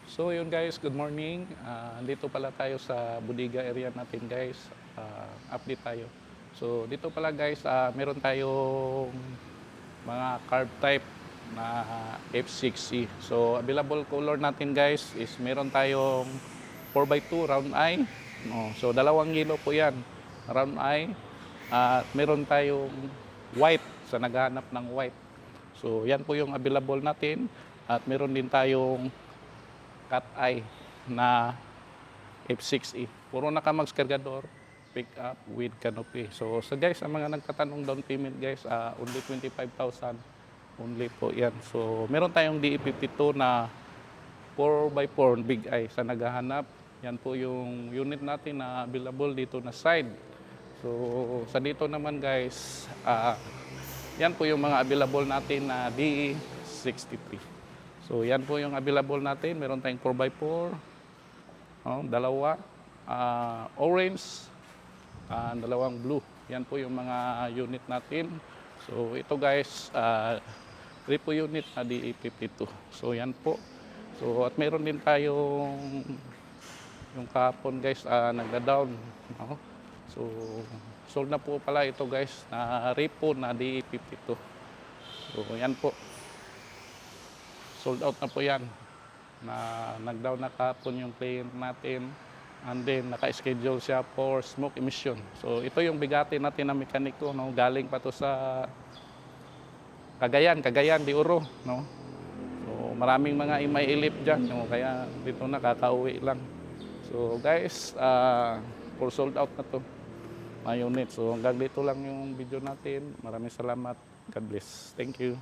So yun guys, good morning. Andito pala tayo sa bodega area natin guys. Update tayo. So dito pala guys, meron tayong mga carb type na F6E. So available color natin guys is meron tayong 4x2 round eye. No, so 2 kilo po yan, round eye. At meron tayong white sa naghahanap ng white. So yan po yung available natin. At meron din tayong cat eye na F6E. Puro nakamags cargador, pick up with canopy. So guys, ang mga nagtatanong down payment guys, only 25,000 only po yan. So meron tayong DE52 na 4x4 big eye sa naghahanap. Yan po yung unit natin na available dito na side. So sa dito naman guys, yan po yung mga available natin na DE63. So yan po yung available natin. Meron tayong 4x4, dalawa, orange, dalawang blue. Yan po yung mga unit natin. So ito guys, repo unit na DE52. So yan po. So at meron din tayong yung kahapon guys, nagda-down. So sold na po pala ito guys na repo na DE52. So yan po. Sold out na po yan. Nag-down na kahapon yung player natin. And then, naka-schedule siya for smoke emission. So, ito yung bigati natin na mekaniko. No? Galing pa to sa Cagayan, di Oro. No? So, maraming mga imay-ilip dyan. No? Kaya dito nakaka-uwi lang. So, guys, for sold out na to. Mga unit. So, hanggang dito lang yung video natin. Maraming salamat. God bless. Thank you.